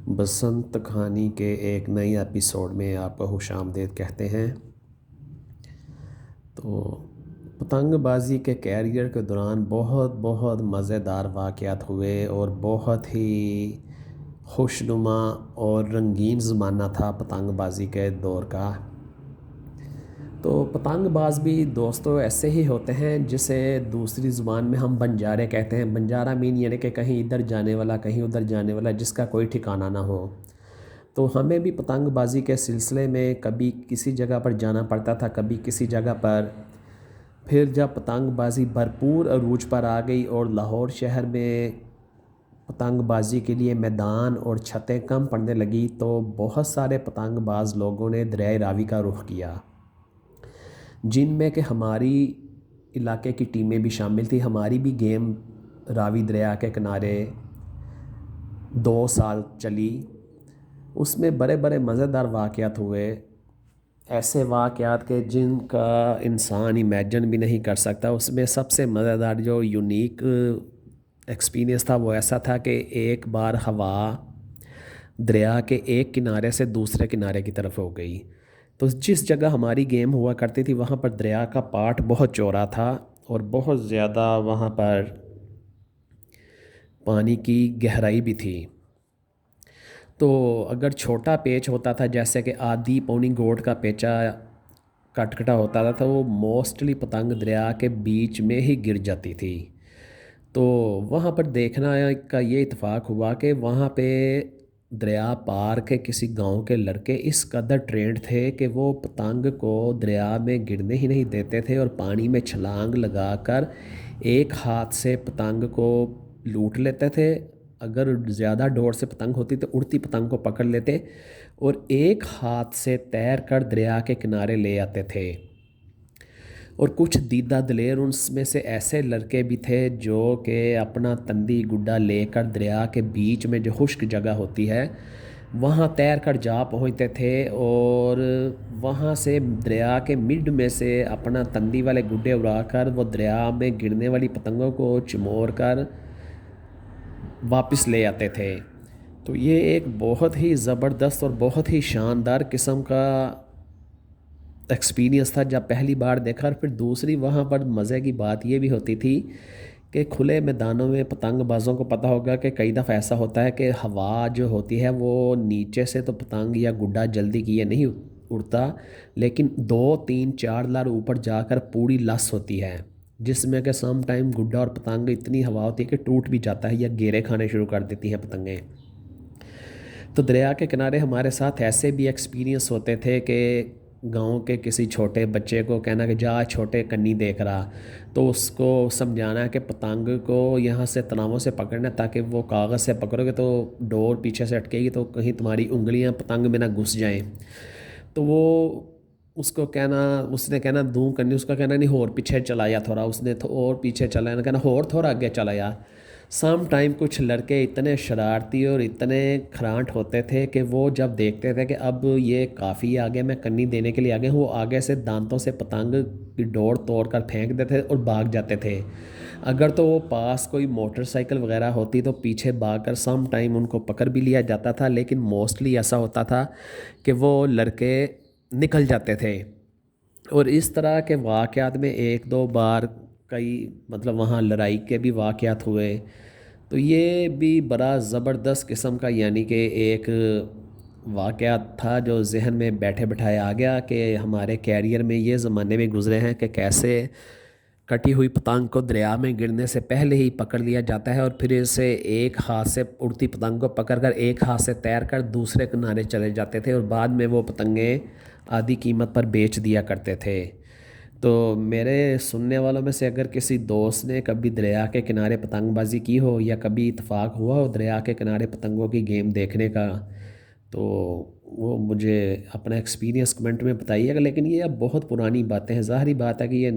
بسنت کہانی کے ایک نئی ایپیسوڈ میں آپ کو خوش آمدید کہتے ہیں۔ تو پتنگ بازی کے کیریئر کے دوران بہت مزیدار واقعات ہوئے اور بہت ہی خوشنما اور رنگین زمانہ تھا پتنگ بازی کے دور کا۔ تو پتنگ باز بھی دوستوں ایسے ہی ہوتے ہیں جسے دوسری زبان میں ہم بنجارے کہتے ہیں۔ بنجارہ مین یعنی کہ کہیں ادھر جانے والا کہیں ادھر جانے والا، جس کا کوئی ٹھکانہ نہ ہو۔ تو ہمیں بھی پتنگ بازی کے سلسلے میں کبھی کسی جگہ پر جانا پڑتا تھا، کبھی کسی جگہ پر۔ پھر جب پتنگ بازی بھرپور عروج پر آ گئی اور لاہور شہر میں پتنگ بازی کے لیے میدان اور چھتیں کم پڑنے لگی، تو بہت سارے پتنگ باز لوگوں نے دریائے راوی کا رخ کیا، جن میں کہ ہماری علاقے کی ٹیمیں بھی شامل تھی۔ ہماری بھی گیم راوی دریا کے کنارے 2 سال چلی۔ اس میں بڑے مزیدار واقعات ہوئے، ایسے واقعات کے جن کا انسان امیجن بھی نہیں کر سکتا۔ اس میں سب سے مزیدار جو یونیک ایکسپیرینس تھا وہ ایسا تھا کہ ایک بار ہوا دریا کے ایک کنارے سے دوسرے کنارے کی طرف ہو گئی۔ تو جس جگہ ہماری گیم ہوا کرتی تھی وہاں پر دریا کا پاٹ بہت چوڑا تھا اور بہت زیادہ وہاں پر پانی کی گہرائی بھی تھی۔ تو اگر چھوٹا پیچ ہوتا تھا، جیسے کہ آدھی پونی گوٹ کا پیچا کٹکٹا ہوتا تھا، تو وہ موسٹلی پتنگ دریا کے بیچ میں ہی گر جاتی تھی۔ تو وہاں پر دیکھنا کا یہ اتفاق ہوا کہ وہاں پہ دریا پار کے کسی گاؤں کے لڑکے اس قدر ٹرینڈ تھے کہ وہ پتنگ کو دریا میں گرنے ہی نہیں دیتے تھے اور پانی میں چھلانگ لگا کر ایک ہاتھ سے پتنگ کو لوٹ لیتے تھے۔ اگر زیادہ ڈور سے پتنگ ہوتی تو اڑتی پتنگ کو پکڑ لیتے اور ایک ہاتھ سے تیر کر دریا کے کنارے لے آتے تھے۔ اور کچھ دیدہ دلیر ان میں سے ایسے لڑکے بھی تھے جو کہ اپنا تندی گڈا لے کر دریا کے بیچ میں جو خشک جگہ ہوتی ہے وہاں تیر کر جا پہنچتے تھے اور وہاں سے دریا کے مڈ میں سے اپنا تندی والے گڈے اڑا کر وہ دریا میں گرنے والی پتنگوں کو چمور کر واپس لے آتے تھے۔ تو یہ ایک بہت ہی زبردست اور بہت ہی شاندار قسم کا ایکسپیرینس تھا جب پہلی بار دیکھا۔ اور پھر دوسری وہاں پر مزے کی بات یہ بھی ہوتی تھی کہ کھلے میدانوں میں پتنگ بازوں کو پتہ ہوگا کہ کئی دفعہ ایسا ہوتا ہے کہ ہوا جو ہوتی ہے وہ نیچے سے تو پتنگ یا گڈا جلدی کیے نہیں اڑتا، لیکن 2 3 4 لار اوپر جا کر پوری لس ہوتی ہے، جس میں کہ سم ٹائم گڈا اور پتنگ اتنی ہوا ہوتی ہے کہ ٹوٹ بھی جاتا ہے یا گیرے کھانے شروع کر دیتی ہیں پتنگیں۔ تو دریا کے کنارے ہمارے ساتھ ایسے بھی ایکسپیرینس ہوتے تھے کہ گاؤں کے کسی چھوٹے بچے کو کہنا کہ جا چھوٹے کنی دیکھ رہا، تو اس کو سمجھانا ہے کہ پتنگ کو یہاں سے تناؤں سے پکڑنا تاکہ وہ کاغذ سے پکڑو گے تو ڈور پیچھے سے اٹکے گی تو کہیں تمہاری انگلیاں پتنگ میں نہ گھس جائیں۔ تو وہ اس نے کہنا دوں کنی، اس کا کہنا نہیں اور پیچھے چلایا تھوڑا، اس نے اور پیچھے چلایا، کہنا اور تھوڑا آگے چلایا۔ سم ٹائم کچھ لڑکے اتنے شرارتی اور اتنے کھرانٹ ہوتے تھے کہ وہ جب دیکھتے تھے کہ اب یہ کافی آگے میں کنی دینے کے لیے آگے ہوں، وہ آگے سے دانتوں سے پتنگ کی ڈور توڑ کر پھینک دیتے اور بھاگ جاتے تھے۔ اگر تو وہ پاس کوئی موٹر سائیکل وغیرہ ہوتی تو پیچھے بھاگ کر سم ٹائم ان کو پکڑ بھی لیا جاتا تھا، لیکن موسٹلی ایسا ہوتا تھا کہ وہ لڑکے نکل جاتے تھے۔ اور اس طرح کے واقعات میں 1 2 بار وہاں لڑائی کے بھی واقعات ہوئے۔ تو یہ بھی بڑا زبردست قسم کا یعنی کہ ایک واقعات تھا جو ذہن میں بیٹھے بٹھائے آ گیا کہ ہمارے کیریئر میں یہ زمانے میں گزرے ہیں کہ کیسے کٹی ہوئی پتنگ کو دریا میں گرنے سے پہلے ہی پکڑ لیا جاتا ہے اور پھر اسے ایک ہاتھ سے اڑتی پتنگ کو پکڑ کر ایک ہاتھ سے تیر کر دوسرے کنارے چلے جاتے تھے اور بعد میں وہ پتنگیں آدھی قیمت پر بیچ دیا کرتے تھے۔ تو میرے سننے والوں میں سے اگر کسی دوست نے کبھی دریا کے کنارے پتنگ بازی کی ہو یا کبھی اتفاق ہوا ہو دریا کے کنارے پتنگوں کی گیم دیکھنے کا، تو وہ مجھے اپنا ایکسپیرینس کمنٹ میں بتائیے گا۔ لیکن یہ اب بہت پرانی باتیں ہیں، ظاہری بات ہے کہ یہ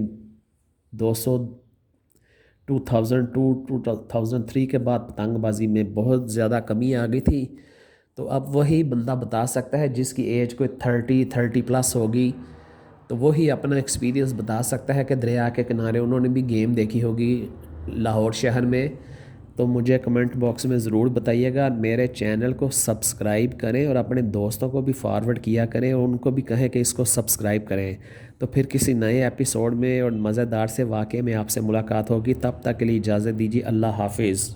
2003 کے بعد پتنگ بازی میں بہت زیادہ کمی آ گئی تھی۔ تو اب وہی بندہ بتا سکتا ہے جس کی ایج کوئی 30+ ہوگی، تو وہی اپنا ایکسپیرینس بتا سکتا ہے کہ دریا کے کنارے انہوں نے بھی گیم دیکھی ہوگی لاہور شہر میں۔ تو مجھے کمنٹ باکس میں ضرور بتائیے گا. میرے چینل کو سبسکرائب کریں اور اپنے دوستوں کو بھی فارورڈ کیا کریں اور ان کو بھی کہیں کہ اس کو سبسکرائب کریں. تو پھر کسی نئے ایپیسوڈ میں اور مزیدار سے واقعے میں آپ سے ملاقات ہوگی. تب تک کے لیے اجازت دیجیے. اللہ حافظ.